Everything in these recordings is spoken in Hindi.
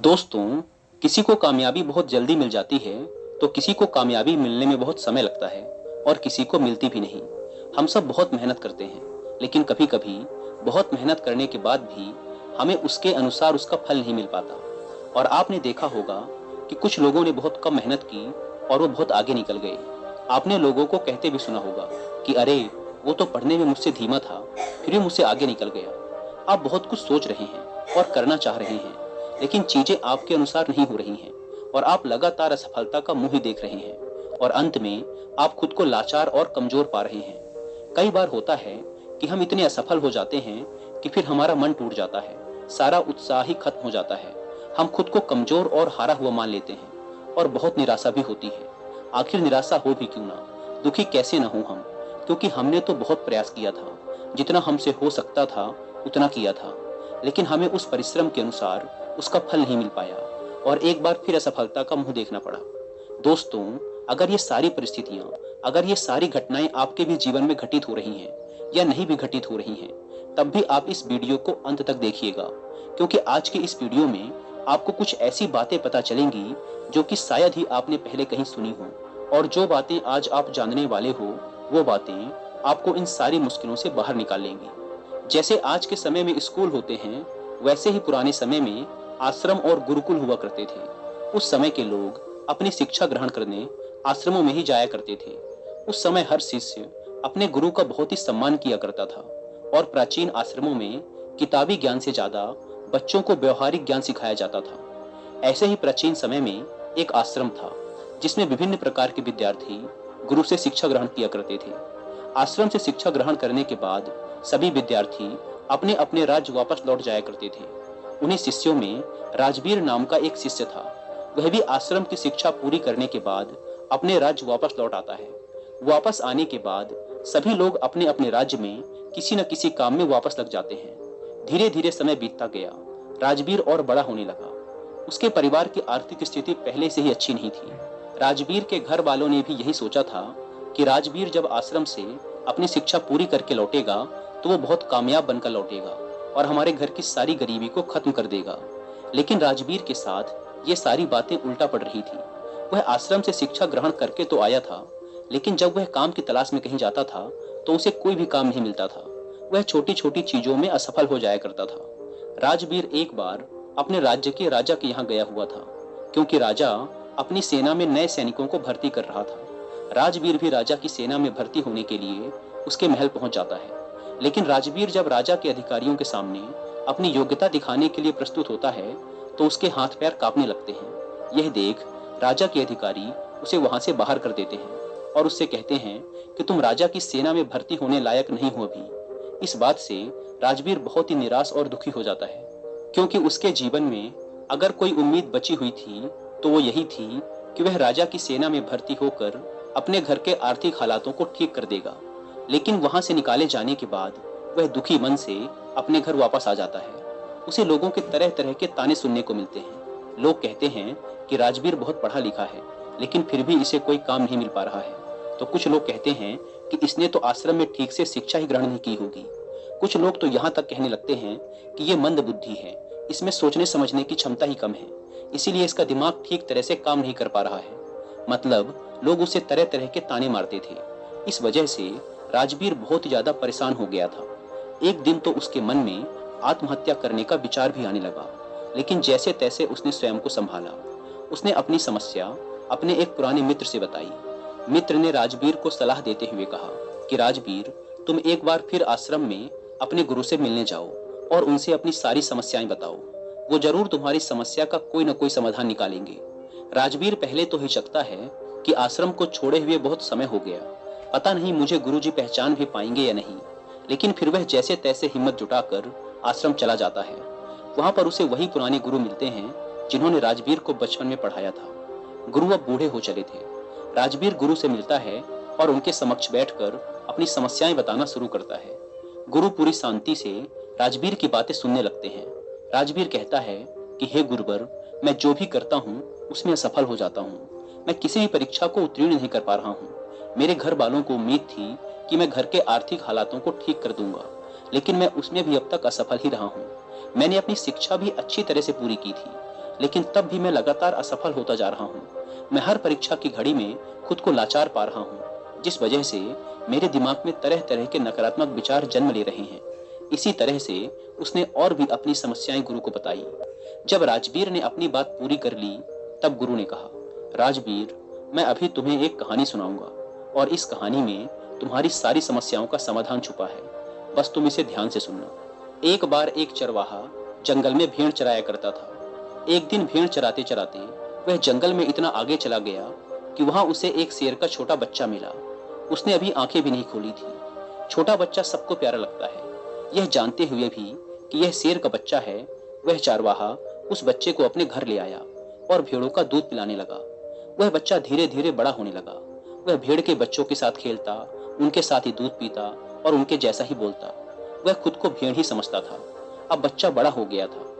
दोस्तों, किसी को कामयाबी बहुत जल्दी मिल जाती है तो किसी को कामयाबी मिलने में बहुत समय लगता है और किसी को मिलती भी नहीं। हम सब बहुत मेहनत करते हैं, लेकिन कभी-कभी बहुत मेहनत करने के बाद भी हमें उसके अनुसार उसका फल नहीं मिल पाता। और आपने देखा होगा कि कुछ लोगों ने बहुत कम मेहनत की और वो बहुत आगे निकल गए। आपने लोगों को कहते भी सुना होगा कि अरे, वो तो पढ़ने में मुझसे धीमा था, फिर भी मुझसे आगे निकल गया। आप बहुत कुछ सोच रहे हैं और करना चाह रहे हैं, लेकिन चीजें आपके अनुसार नहीं हो रही हैं और आप लगातार असफलता का मुंह ही देख रहे हैं और अंत में आप खुद को लाचार और कमजोर पा रहे हैं। कई बार होता है कि हम इतने असफल हो जाते हैं कि फिर हमारा मन टूट जाता है, सारा उत्साह ही खत्म हो जाता है। हम खुद को कमजोर और हारा हुआ मान लेते हैं और बहुत निराशा भी होती है। आखिर निराशा हो भी क्यों ना, दुखी कैसे ना हो हम, क्योंकि हमने तो बहुत प्रयास किया था, जितना हमसे हो सकता था उतना किया था, लेकिन हमें उस परिश्रम के अनुसार उसका फल नहीं मिल पाया और एक बार फिर असफलता का मुंह देखना पड़ा। दोस्तों, अगर ये सारी परिस्थितियां, अगर ये सारी घटनाएं आपके भी जीवन में घटित हो रही हैं या नहीं भी घटित हो रही हैं, तब भी आप इस वीडियो को अंत तक देखिएगा, क्योंकि आज की इस वीडियो में आपको कुछ ऐसी बातें पता चलेंगी जो कि शायद ही आपने पहले कहीं सुनी हो। और जो बातें आज आप जानने वाले हो, वो बातें आपको इन सारी मुश्किलों से बाहर निकाल लेंगी। जैसे आज के समय में स्कूल होते हैं, वैसे ही पुराने समय में आश्रम और गुरुकुल हुआ करते थे। उस समय के लोग अपनी शिक्षा ग्रहण करने आश्रमों में ही जाया करते थे। उस समय हर शिष्य अपने गुरु का बहुत ही सम्मान किया करता था और प्राचीन आश्रमों में किताबी ज्ञान से ज्यादा बच्चों को व्यवहारिक ज्ञान सिखाया जाता था। ऐसे ही प्राचीन समय में एक आश्रम था जिसमें विभिन्न प्रकार के विद्यार्थी गुरु से शिक्षा ग्रहण किया करते थे। आश्रम से शिक्षा ग्रहण करने के बाद सभी विद्यार्थी अपने अपने राज्य वापस लौट जाया करते थे। उन्हीं शिष्यों में राजवीर नाम का एक शिष्य था। वह भी आश्रम की शिक्षा पूरी करने के बाद अपने राज्य वापस लौट आता है। वापस आने के बाद सभी लोग अपने अपने राज्य में किसी न किसी काम में वापस लग जाते हैं। धीरे धीरे समय बीतता गया। राजवीर और बड़ा होने लगा। उसके परिवार की आर्थिक स्थिति पहले से ही अच्छी नहीं थी। राजवीर के घर वालों ने भी यही सोचा था कि राजवीर जब आश्रम से अपनी शिक्षा पूरी करके लौटेगा तो वो बहुत कामयाब बनकर लौटेगा और हमारे घर की सारी गरीबी को खत्म कर देगा। लेकिन राजवीर के साथ ये सारी बातें उल्टा पड़ रही थी। वह आश्रम से शिक्षा ग्रहण करके तो आया था, लेकिन जब वह काम की तलाश में कहीं जाता था तो उसे कोई भी काम नहीं मिलता था। वह छोटी छोटी चीजों में असफल हो जाया करता था। राजवीर एक बार अपने राज्य के राजा के यहाँ गया हुआ था, क्योंकि राजा अपनी सेना में नए सैनिकों को भर्ती कर रहा था। राजवीर भी राजा की सेना में भर्ती होने के लिए उसके महल पहुंच जाता है। लेकिन राजवीर जब राजा के अधिकारियों के सामने अपनी योग्यता दिखाने के लिए प्रस्तुत होता है तो उसके हाथ पैर कांपने लगते हैं। यह देख राजा के अधिकारी उसे वहां से बाहर कर देते हैं और उससे कहते हैं कि तुम राजा की सेना में भर्ती होने लायक नहीं हो अभी। इस बात से राजवीर बहुत ही निराश और दुखी हो जाता है, क्योंकि उसके जीवन में अगर कोई उम्मीद बची हुई थी तो वो यही थी कि वह राजा की सेना में भर्ती होकर अपने घर के आर्थिक हालातों को ठीक कर देगा। लेकिन वहां से निकाले जाने के बाद वह दुखी मन से अपने घर वापस आ जाता है। उसे लोगों के तरह तरह के ताने सुनने को मिलते हैं। लोग कहते हैं कि राजवीर बहुत पढ़ा लिखा है, लेकिन फिर भी इसे कोई काम नहीं मिल पा रहा है। तो कुछ लोग कहते हैं कि इसने तो आश्रम में ठीक से शिक्षा ही ग्रहण नहीं की होगी। कुछ लोग तो यहाँ तक कहने लगते हैं कि ये मंद बुद्धि है, इसमें सोचने समझने की क्षमता ही कम है, इसीलिए इसका दिमाग ठीक तरह से काम नहीं कर पा रहा है। मतलब लोग उसे तरह तरह के ताने मारते थे। इस वजह से राजवीर बहुत ही ज्यादा परेशान हो गया था। एक दिन तो उसके मन में आत्महत्या करने का विचार भी आने लगा, लेकिन जैसे तैसे उसने स्वयं को संभाला। उसने अपनी समस्या अपने एक पुराने मित्र से बताई। मित्र ने राजवीर को सलाह देते हुए कहा कि राजवीर, तुम एक बार फिर आश्रम में अपने गुरु से मिलने जाओ और उनसे अपनी सारी समस्याएं बताओ। वो जरूर तुम्हारी समस्या का कोई न कोई समाधान निकालेंगे। राजवीर पहले तो हिचकता है कि आश्रम को छोड़े हुए बहुत समय हो गया, पता नहीं मुझे गुरुजी पहचान भी पाएंगे या नहीं। लेकिन फिर वह जैसे तैसे हिम्मत जुटाकर आश्रम चला जाता है। वहां पर उसे वही पुराने गुरु मिलते हैं जिन्होंने राजवीर को बचपन में पढ़ाया था। गुरु अब बूढ़े हो चले थे। राजवीर गुरु से मिलता है और उनके समक्ष बैठकर अपनी समस्याएं बताना शुरू करता है। गुरु पूरी शांति से राजवीर की बातें सुनने लगते हैं। राजवीर कहता है कि हे गुरुवर, मैं जो भी करता हूँ उसमें असफल हो जाता हूँ। मैं किसी भी परीक्षा को उत्तीर्ण नहीं कर पा रहा हूँ। मेरे घर वालों को उम्मीद थी कि मैं घर के आर्थिक हालातों को ठीक कर दूंगा, लेकिन मैं उसमें भी अब तक असफल ही रहा हूँ। मैंने अपनी शिक्षा भी अच्छी तरह से पूरी की थी, लेकिन तब भी मैं लगातार असफल होता जा रहा हूँ। मैं हर परीक्षा की घड़ी में खुद को लाचार पा रहा हूँ, जिस वजह से मेरे दिमाग में तरह तरह के नकारात्मक विचार जन्म ले रहे हैं। इसी तरह से उसने और भी अपनी समस्याएं गुरु को बताई। जब राजवीर ने अपनी बात पूरी कर ली, तब गुरु ने कहा, राजवीर, मैं अभी तुम्हें एक कहानी सुनाऊंगा और इस कहानी में तुम्हारी सारी समस्याओं का समाधान छुपा है। बस तुम इसे ध्यान से सुनना। एक बार एक चरवाहा जंगल में भेड़ चराया करता था। एक दिन भेड़ चराते चराते वह जंगल में इतना आगे चला गया कि वहां उसे एक शेर का छोटा बच्चा मिला। उसने अभी आंखें भी नहीं खोली थी। छोटा बच्चा सबको प्यारा लगता है। यह जानते हुए भी कि यह शेर का बच्चा है, वह चरवाहा उस बच्चे को अपने घर ले आया और भेड़ों का दूध पिलाने लगा। वह बच्चा धीरे धीरे बड़ा होने लगा। वह भेड़ के बच्चों के साथ खेलता, उनके साथ ही दूध पीता और उनके जैसा ही बोलता। वह खुद को भेड़ ही समझता था। अब बच्चा बड़ा हो गया था।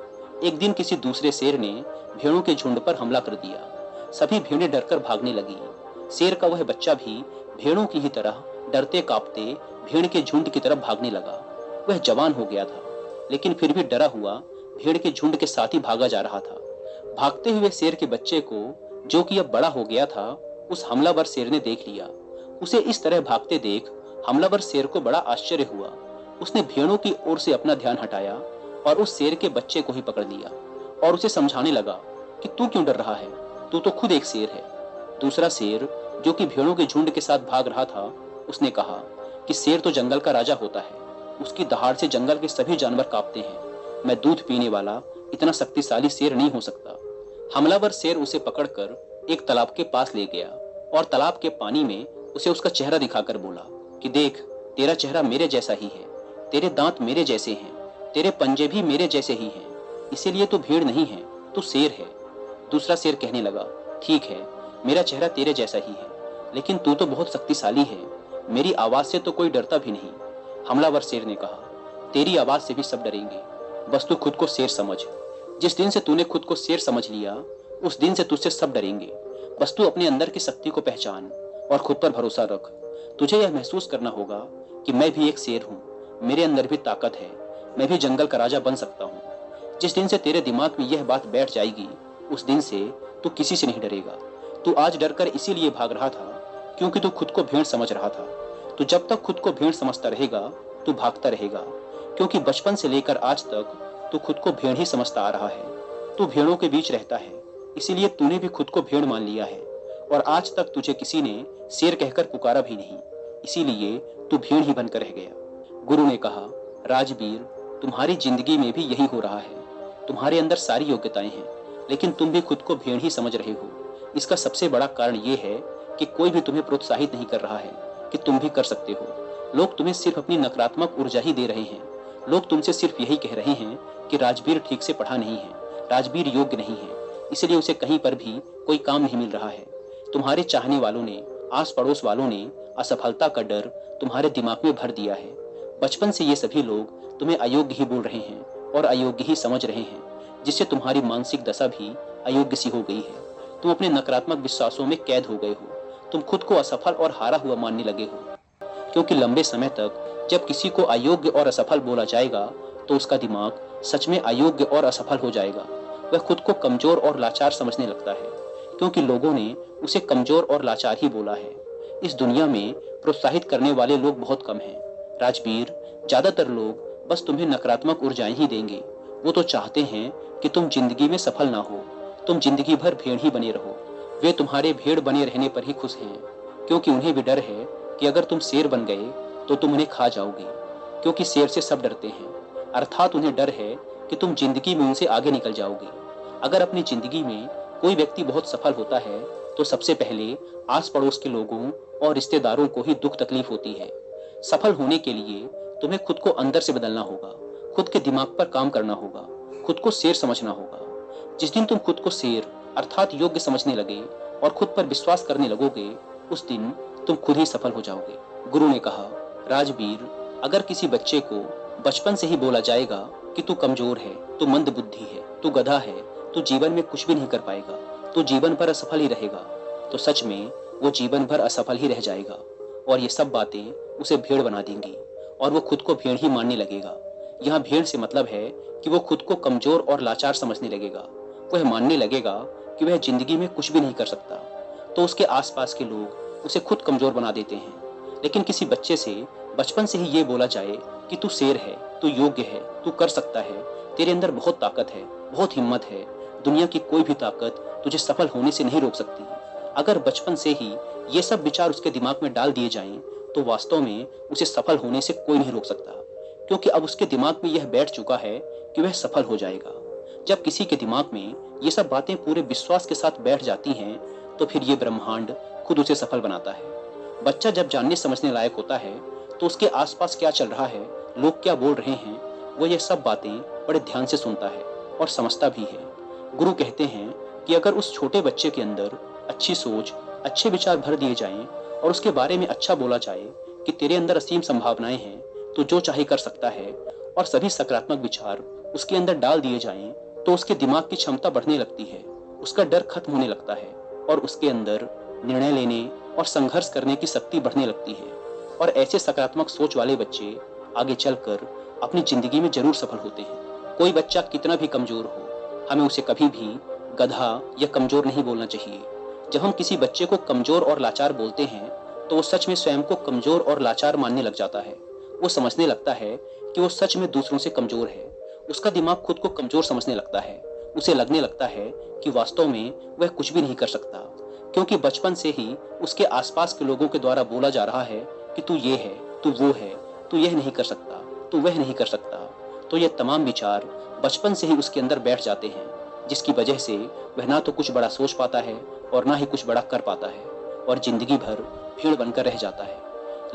एक दिन किसी दूसरे शेर ने भेड़ों के झुंड पर हमला कर दिया। सभी भेड़ें डरकर भागने लगी। शेर का वह बच्चा भी भेड़ों की ही तरह डरते कांपते भेड़ के झुंड की तरफ भागने लगा। वह जवान हो गया था, लेकिन फिर भी डरा हुआ भेड़ के झुंड के साथ ही भागा जा रहा था। भागते हुए शेर के बच्चे को, जो कि अब बड़ा हो गया था, उस हमलावर शेर ने देख लिया। उसे इस तरह भागते देख हमलावर शेर को बड़ा आश्चर्य हुआ। उसने भेड़ों की ओर से अपना ध्यान हटाया और उस शेर के बच्चे को ही पकड़ लिया और उसे समझाने लगा कि तू क्यों डर रहा है, तू तो खुद एक शेर है। दूसरा शेर, जो कि भेड़ों के झुंड के साथ भाग रहा था, उसने कहा कि शेर तो जंगल का राजा होता है। उसकी दहाड़ से जंगल के सभी जानवर कांपते हैं। मैं दूध पीने वाला इतना शक्तिशाली शेर नहीं हो सकता। हमलावर शेर उसे पकड़कर एक तालाब के पास ले गया और तालाब के पानी में उसे उसका चेहरा दिखाकर बोला कि देख, तेरा चेहरा मेरे जैसा ही है, तेरे दांत मेरे जैसे हैं, तेरे पंजे भी मेरे जैसे ही हैं, इसीलिए तू भेड़ नहीं है, तू शेर है। दूसरा शेर कहने लगा, ठीक है, मेरा चेहरा तेरे जैसा ही है, लेकिन तू तो बहुत शक्तिशाली है, मेरी आवाज से तो कोई डरता भी नहीं। हमलावर शेर ने कहा, तेरी आवाज से भी सब डरेंगे, बस तू खुद को शेर समझ। जिस दिन से तूने खुद को शेर समझ लिया, उस दिन से तुझसे सब डरेंगे। बस तू अपने अंदर की शक्ति को पहचान और खुद पर भरोसा रख। तुझे यह महसूस करना होगा कि मैं भी एक शेर हूँ, मेरे अंदर भी ताकत है, मैं भी जंगल का राजा बन सकता हूँ। जिस दिन से तेरे दिमाग में यह बात बैठ जाएगी, उस दिन से तू किसी से नहीं डरेगा। तू आज डरकर इसीलिए भाग रहा था क्योंकि तू खुद को भेड़ समझ रहा था। तू जब तक खुद को भेड़ समझता रहेगा, तू भागता रहेगा, क्योंकि बचपन से लेकर आज तक तू खुद को भेड़ ही समझता आ रहा है। तू भेड़ों के बीच रहता है, इसीलिए तूने भी खुद को भेड़ मान लिया है और आज तक तुझे किसी ने शेर कहकर पुकारा भी नहीं, इसीलिए तू भेड़ ही बनकर रह गया। गुरु ने कहा, राजवीर, तुम्हारी जिंदगी में भी यही हो रहा है। तुम्हारे अंदर सारी योग्यताएं हैं, लेकिन तुम भी खुद को भेड़ ही समझ रहे हो। इसका सबसे बड़ा कारण यह है कि कोई भी तुम्हें प्रोत्साहित नहीं कर रहा है कि तुम भी कर सकते हो। लोग तुम्हें सिर्फ अपनी नकारात्मक ऊर्जा ही दे रहे हैं। लोग तुमसे सिर्फ यही कह रहे हैं कि राजवीर ठीक से पढ़ा नहीं है, राजवीर योग्य नहीं है, इसलिए उसे कहीं पर भी कोई काम नहीं मिल रहा है। तुम्हारे चाहने वालों ने, आस पड़ोस वालों ने असफलता का डर तुम्हारे दिमाग में भर दिया है। बचपन से ये सभी लोग तुम्हें अयोग्य ही बोल रहे हैं और अयोग्य ही समझ रहे हैं, जिससे तुम्हारी मानसिक दशा भी अयोग्य सी हो गई है। तुम अपने नकारात्मक विश्वासों में कैद हो गए हो। तुम खुद को असफल और हारा हुआ मानने लगे हो, क्योंकि लंबे समय तक जब किसी को अयोग्य और असफल बोला जाएगा तो उसका दिमाग सच में अयोग्य और असफल हो जाएगा। वह खुद को कमजोर और लाचार समझने लगता है, क्योंकि लोगों ने उसे कमजोर और लाचार ही बोला है। इस दुनिया में प्रोत्साहित करने वाले लोग बहुत कम हैं। राजवीर, ज्यादातर लोग बस तुम्हें नकारात्मक ऊर्जाएं ही देंगे। वो तो चाहते हैं कि तुम जिंदगी में सफल ना हो, तुम जिंदगी भर भेड़ ही बने रहो। वे तुम्हारे भेड़ बने रहने पर ही खुश हैं, क्योंकि उन्हें भी डर है कि अगर तुम शेर बन गए तो तुम उन्हें खा जाओगे, क्योंकि शेर से सब डरते हैं। अर्थात उन्हें डर है कि तुम जिंदगी में उनसे आगे निकल जाओगे। अगर अपनी जिंदगी में कोई व्यक्ति बहुत सफल होता है तो सबसे पहले आस पड़ोस के लोगों और रिश्तेदारों को ही दुख तकलीफ होती है। सफल होने के लिए तुम्हें खुद को अंदर से बदलना होगा, खुद के दिमाग पर काम करना होगा, खुद को शेर समझना होगा। जिस दिन तुम खुद को शेर अर्थात योग्य समझने लगे और खुद पर विश्वास करने लगोगे, उस दिन तुम खुद ही सफल हो जाओगे। गुरु ने कहा, राजवीर, अगर किसी बच्चे को बचपन से ही बोला जाएगा कि तू कमजोर है, तू मंद बुद्धि है, तू गधा है, तू जीवन में कुछ भी नहीं कर पाएगा, तू जीवन भर असफल ही रहेगा, तो सच में वो जीवन भर असफल ही रह जाएगा और ये सब बातें उसे भेड़ बना देंगी और वो खुद को भेड़ ही मानने लगेगा। यहाँ भेड़ से मतलब है कि वो खुद को कमजोर और लाचार समझने लगेगा वह मानने लगेगा कि वह जिंदगी में कुछ भी नहीं कर सकता, तो उसके आसपास के लोग उसे खुद कमजोर बना देते हैं। लेकिन किसी बच्चे से बचपन से ही ये बोला जाए कि तू शेर है, तू योग्य है, तू कर सकता है, तेरे अंदर बहुत ताकत है, बहुत हिम्मत है, दुनिया की कोई भी ताकत तुझे सफल होने से नहीं रोक सकती। अगर बचपन से ही ये सब विचार उसके दिमाग में डाल दिए जाएं, तो वास्तव में उसे सफल होने से कोई नहीं रोक सकता, क्योंकि अब उसके दिमाग में यह बैठ चुका है कि वह सफल हो जाएगा। जब किसी के दिमाग में ये सब बातें पूरे विश्वास के साथ बैठ जाती हैं, तो फिर ये ब्रह्मांड खुद उसे सफल बनाता है। बच्चा जब जानने समझने लायक होता है, तो उसके आसपास क्या चल रहा है, लोग क्या बोल रहे हैं, वो ये सब बातें बड़े ध्यान से सुनता है और समझता भी है। गुरु कहते हैं कि अगर उस छोटे बच्चे के अंदर अच्छी सोच, अच्छे विचार भर दिए जाएं और उसके बारे में अच्छा बोला जाए कि तेरे अंदर असीम संभावनाएं हैं, तो जो चाहे कर सकता है, और सभी सकारात्मक विचार उसके अंदर डाल दिए जाएं, तो उसके दिमाग की क्षमता बढ़ने लगती है, उसका डर खत्म होने लगता है और उसके अंदर निर्णय लेने और संघर्ष करने की शक्ति बढ़ने लगती है। और ऐसे सकारात्मक सोच वाले बच्चे आगे चलकर अपनी जिंदगी में जरूर सफल होते हैं। कोई बच्चा कितना भी कमजोर हो, हमें उसे कभी भी गधा या कमजोर नहीं बोलना चाहिए। जब हम किसी बच्चे को कमजोर और लाचार बोलते हैं, तो वो सच में स्वयं को कमजोर और लाचार मानने लग जाता है। वो समझने लगता है कि वो सच में दूसरों से कमजोर है। उसका दिमाग खुद को कमजोर समझने लगता है। उसे लगने लगता है कि वास्तव में वह कुछ भी नहीं कर सकता, क्योंकि बचपन से ही उसके आसपास के लोगों के द्वारा बोला जा रहा है कि तू ये है, तू वो है, तू यह नहीं कर सकता, तू वह नहीं कर सकता। तो ये तमाम विचार बचपन से ही उसके अंदर बैठ जाते हैं, जिसकी वजह से वह ना तो कुछ बड़ा सोच पाता है और ना ही कुछ बड़ा कर पाता है, और जिंदगी भर भेड़ बनकर रह जाता है।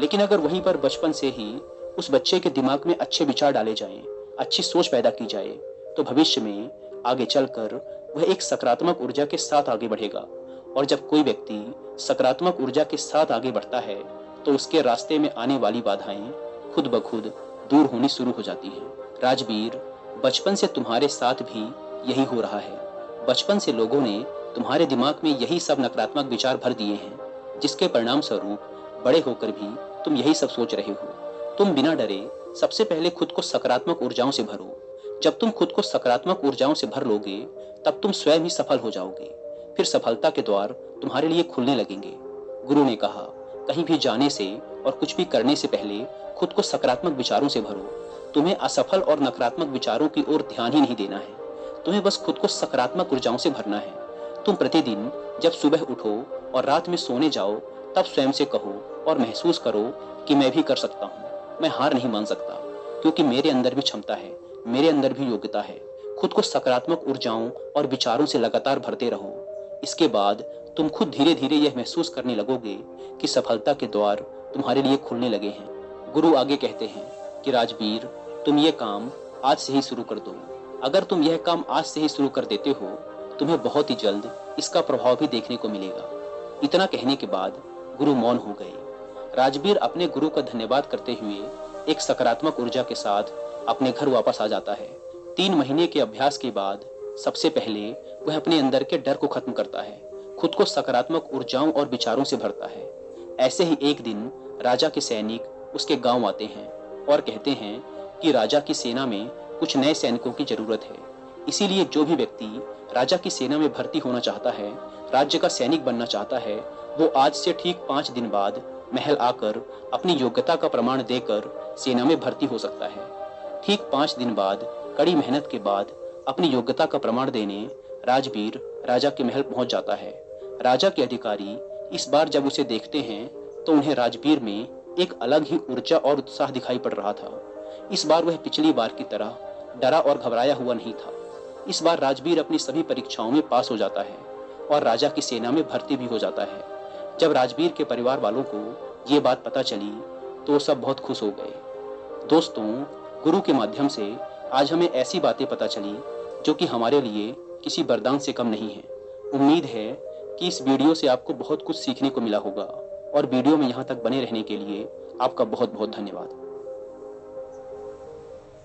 लेकिन अगर वहीं पर बचपन से ही उस बच्चे के दिमाग में अच्छे विचार डाले जाएं, अच्छी सोच पैदा की जाए, तो भविष्य में आगे चलकर वह एक सकारात्मक ऊर्जा के साथ आगे बढ़ेगा। और जब कोई व्यक्ति सकारात्मक ऊर्जा के साथ आगे बढ़ता है, तो उसके रास्ते में आने वाली बाधाएं खुद ब खुद दूर होनी शुरू हो जाती हैं। राजवीर, बचपन से तुम्हारे साथ भी यही हो रहा है। बचपन से लोगों ने तुम्हारे दिमाग में यही सब नकारात्मक विचार भर दिए हैं, जिसके परिणाम स्वरूप बड़े होकर भी तुम यही सब सोच रहे हो। तुम बिना डरे सबसे पहले खुद को सकारात्मक ऊर्जाओं से भरो। जब तुम खुद को सकारात्मक ऊर्जाओं से भर लोगे, तब तुम स्वयं ही सफल हो जाओगे। फिर सफलता के द्वार तुम्हारे लिए खुलने लगेंगे। गुरु ने कहा, कहीं भी जाने से और कुछ भी करने से पहले खुद को सकारात्मक विचारों से भरो। तुम्हें असफल और नकारात्मक विचारों की ओर ध्यान ही नहीं देना है। तुम्हें बस खुद को सकारात्मक ऊर्जाओं से भरना है। तुम प्रतिदिन जब सुबह उठो और रात में सोने जाओ, तब स्वयं से कहो और महसूस करो कि मैं भी कर सकता हूँ, मैं हार नहीं मान सकता, क्योंकि मेरे अंदर भी क्षमता है, मेरे अंदर भी योग्यता है। खुद को सकारात्मक ऊर्जाओं और विचारों से लगातार भरते रहो। इसके बाद तुम खुद धीरे धीरे यह महसूस करने लगोगे कि सफलता के द्वार तुम्हारे लिए खुलने लगे हैं। गुरु आगे कहते हैं कि राजवीर, तुम ये काम आज से ही शुरू कर दो। अगर तुम यह काम आज से ही शुरू कर देते हो, तुम्हें बहुत ही जल्द इसका प्रभाव भी देखने को मिलेगा। इतना कहने के बाद गुरु मौन हो गए। राजवीर अपने गुरु का धन्यवाद करते हुए एक सकारात्मक ऊर्जा के साथ अपने घर वापस आ जाता है। 3 महीने के अभ्यास के बाद सबसे पहले वह अपने अंदर के डर को खत्म करता है, खुद को सकारात्मक ऊर्जाओं और विचारों से भरता है। ऐसे ही एक दिन राजा के सैनिक उसके गांव आते हैं और कहते हैं कि राजा की सेना में कुछ नए सैनिकों की जरूरत है। इसीलिए जो भी व्यक्ति राजा की सेना में भर्ती होना चाहता है, राज्य का सैनिक बनना चाहता है, वो आज से ठीक 5 दिन बाद महल आकर अपनी योग्यता का प्रमाण देकर सेना में भर्ती हो सकता है। ठीक 5 दिन बाद कड़ी मेहनत के बाद अपनी योग्यता का प्रमाण देने राजवीर राजा के महल पहुंच जाता है। राजा के अधिकारी इस बार जब उसे देखते हैं, तो उन्हें राजवीर में एक अलग ही ऊर्जा और उत्साह दिखाई पड़ रहा था। इस बार वह पिछली बार की तरह डरा और घबराया हुआ नहीं था। इस बार राजवीर अपनी सभी परीक्षाओं में पास हो जाता है और राजा की सेना में भर्ती भी हो जाता है। जब राजवीर के परिवार वालों को ये बात पता चली, तो सब बहुत खुश हो गए। दोस्तों, गुरु के माध्यम से आज हमें ऐसी बातें पता चली जो कि हमारे लिए किसी वरदान से कम नहीं है। उम्मीद है कि इस वीडियो से आपको बहुत कुछ सीखने को मिला होगा, और वीडियो में यहाँ तक बने रहने के लिए आपका बहुत बहुत धन्यवाद।